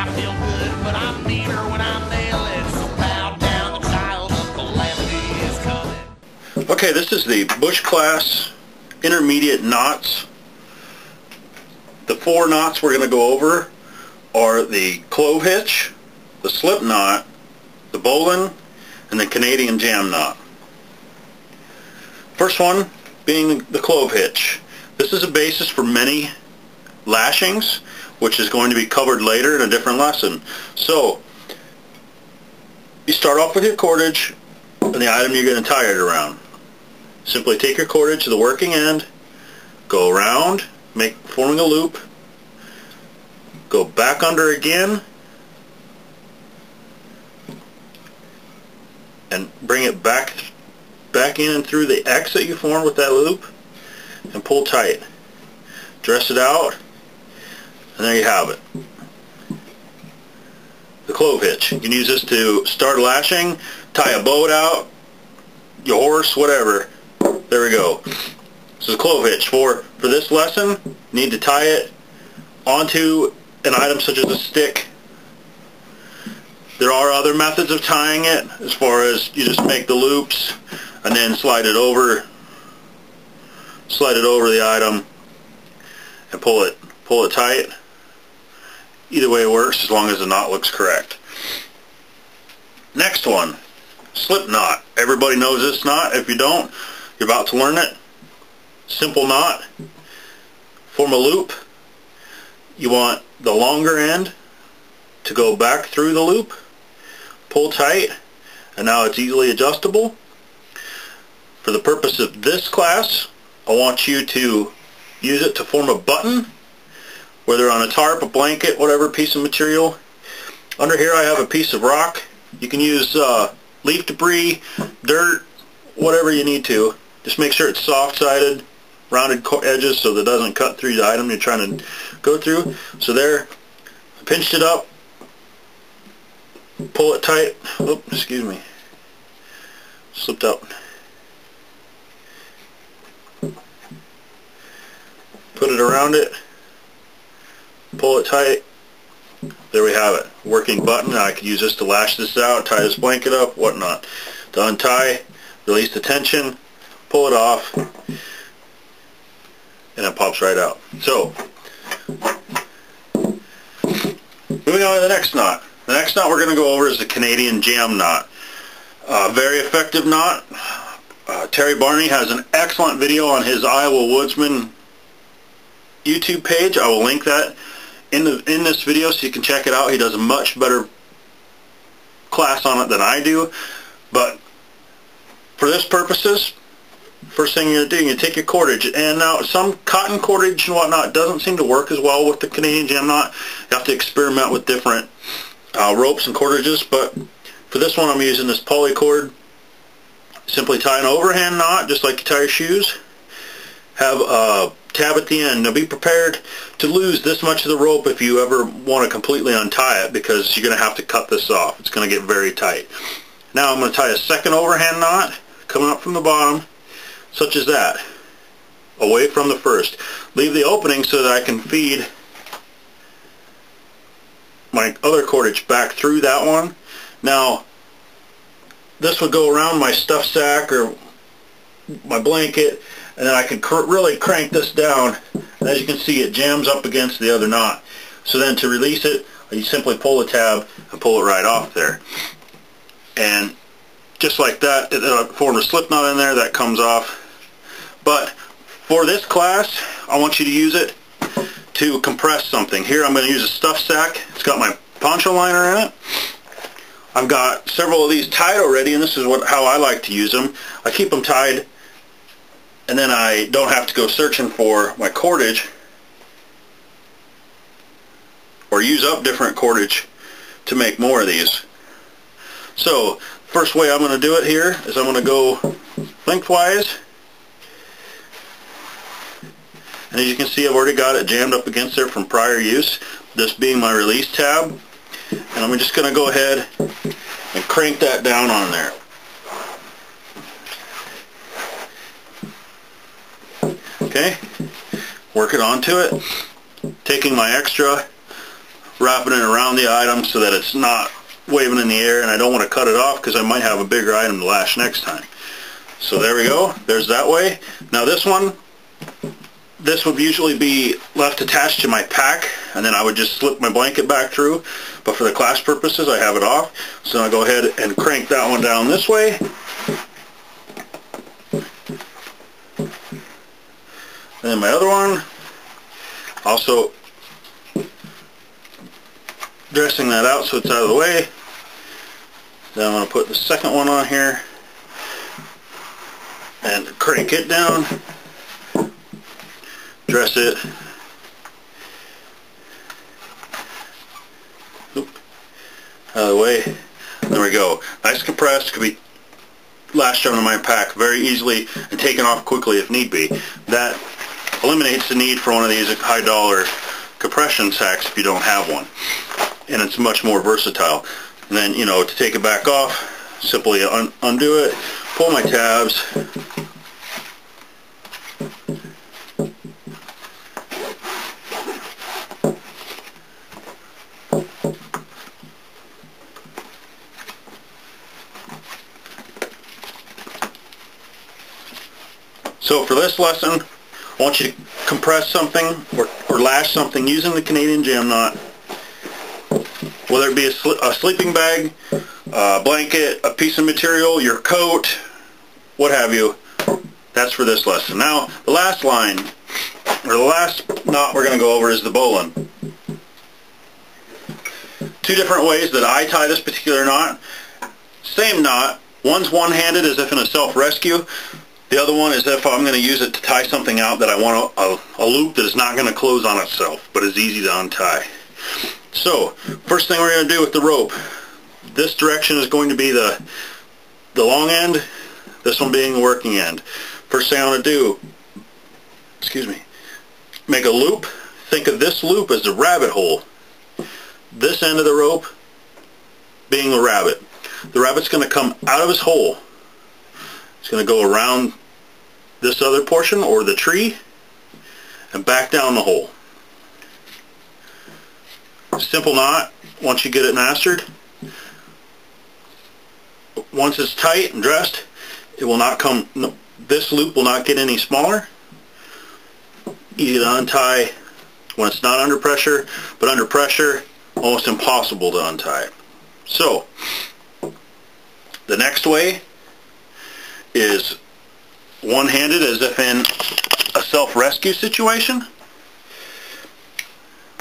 I feel good, but I'm meaner when I'm nailing. So bow down, the child of calamity is coming. Okay, this is the Bushclass Intermediate knots. The 4 knots we're going to go over are the Clove hitch, the slip knot, the Bowline, and the Canadian jam knot. First one being the Clove hitch. This is a basis for many lashings, which is going to be covered later in a different lesson. So, you start off with your cordage and the item you're going to tie it around. Simply take your cordage to the working end, go around, forming a loop, go back under again, and bring it back in and through the X that you formed with that loop, and pull tight. Dress it out, and there you have it. The Clove hitch. You can use this to start lashing, tie a boat out, your horse, whatever. There we go. This is a Clove hitch. For this lesson, you need to tie it onto an item such as a stick. There are other methods of tying it, as far as you just make the loops and then slide it over the item and pull it tight. Either way works as long as the knot looks correct. Next one, slip knot. Everybody knows this knot. If you don't, you're about to learn it. Simple knot. Form a loop. You want the longer end to go back through the loop. Pull tight, and now it's easily adjustable. For the purpose of this class, I want you to use it to form a button, whether on a tarp, a blanket, whatever piece of material. Under here I have a piece of rock. You can use leaf debris, dirt, whatever you need to. Just make sure it's soft-sided, rounded edges so that it doesn't cut through the item you're trying to go through. So there, I pinched it up, pull it tight. Oh, excuse me, slipped out. Put it around it, pull it tight. There we have it. Working button. Now I could use this to lash this out, tie this blanket up, whatnot. To untie, release the tension, pull it off, and it pops right out. So, moving on to the next knot. The next knot we're going to go over is the Canadian jam knot. Very effective knot. Terry Barney has an excellent video on his Iowa Woodsman YouTube page. I will link that in this video so you can check it out. He does a much better class on it than I do. But for this purposes, first thing you're going to do, you take your cordage, and now some cotton cordage and whatnot doesn't seem to work as well with the Canadian jam knot. You have to experiment with different ropes and cordages, but for this one I'm using this poly cord. Simply tie an overhand knot just like you tie your shoes. Have a tab at the end. Now be prepared to lose this much of the rope if you ever want to completely untie it, because you're going to have to cut this off. It's going to get very tight. Now I'm going to tie a second overhand knot coming up from the bottom, such as that, away from the first. Leave the opening so that I can feed my other cordage back through that one. Now this would go around my stuff sack or my blanket, and then I can really crank this down, and as you can see it jams up against the other knot. So then to release it, you simply pull the tab and pull it right off there, and just like that, it formed a slip knot in there that comes off. But for this class, I want you to use it to compress something. Here I'm going to use a stuff sack. It's got my poncho liner in it. I've got several of these tied already, and this is how I like to use them. I keep them tied, and then I don't have to go searching for my cordage or use up different cordage to make more of these. So first way I'm going to do it here is I'm going to go lengthwise, and as you can see I've already got it jammed up against there from prior use, this being my release tab, and I'm just going to go ahead and crank that down on there. Okay, work it onto it, taking my extra wrapping it around the item so that it's not waving in the air, and I don't want to cut it off because I might have a bigger item to lash next time. So there we go. There's that way. Now this one, this would usually be left attached to my pack, and then I would just slip my blanket back through, but for the class purposes I have it off. So I'll go ahead and crank that one down this way. And then my other one, also dressing that out so it's out of the way. Then I'm going to put the second one on here and crank it down, dress it, out of the way. There we go. Nice compressed, could be lashed onto my pack very easily and taken off quickly if need be. That eliminates the need for one of these high dollar compression sacks if you don't have one. And it's much more versatile. And then, you know, to take it back off, simply undo it, pull my tabs, so for this lesson, I want you to compress something or lash something using the Canadian jam knot, whether it be a sleeping bag, a blanket, a piece of material, your coat, what have you. That's for this lesson. Now, the last line, or the last knot we're going to go over is the bowline. Two different ways that I tie this particular knot. Same knot. One's one-handed as if in a self-rescue. The other one is if I'm going to use it to tie something out that I want a loop that is not going to close on itself, but is easy to untie. So, first thing we're going to do with the rope. This direction is going to be the long end, this one being the working end. First thing I want to do, make a loop. Think of this loop as the rabbit hole. This end of the rope being the rabbit. The rabbit's going to come out of his hole. It's going to go around this other portion, or the tree, and back down the hole. Simple knot once you get it mastered. Once it's tight and dressed, it will not come, this loop will not get any smaller. Easy to untie when it's not under pressure, but under pressure, almost impossible to untie. So, the next way is one-handed as if in a self-rescue situation.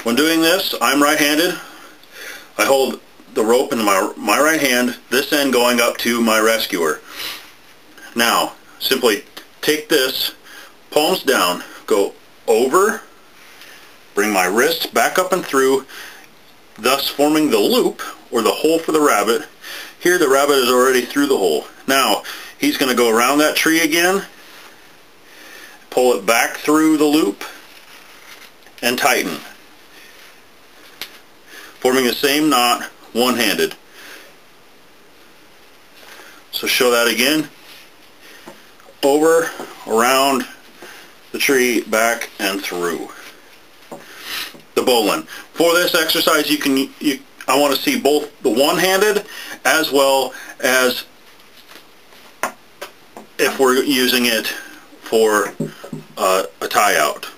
When doing this, I'm right-handed. I hold the rope in my right hand, this end going up to my rescuer. Now, simply take this, palms down, go over, bring my wrist back up and through, thus forming the loop, or the hole for the rabbit. Here the rabbit is already through the hole. Now, he's going to go around that tree again, pull it back through the loop, and tighten, forming the same knot one-handed. So show that again. Over, around the tree, back, and through. The bowline. For this exercise, I want to see both the one-handed as well as if we're using it for a tie-out.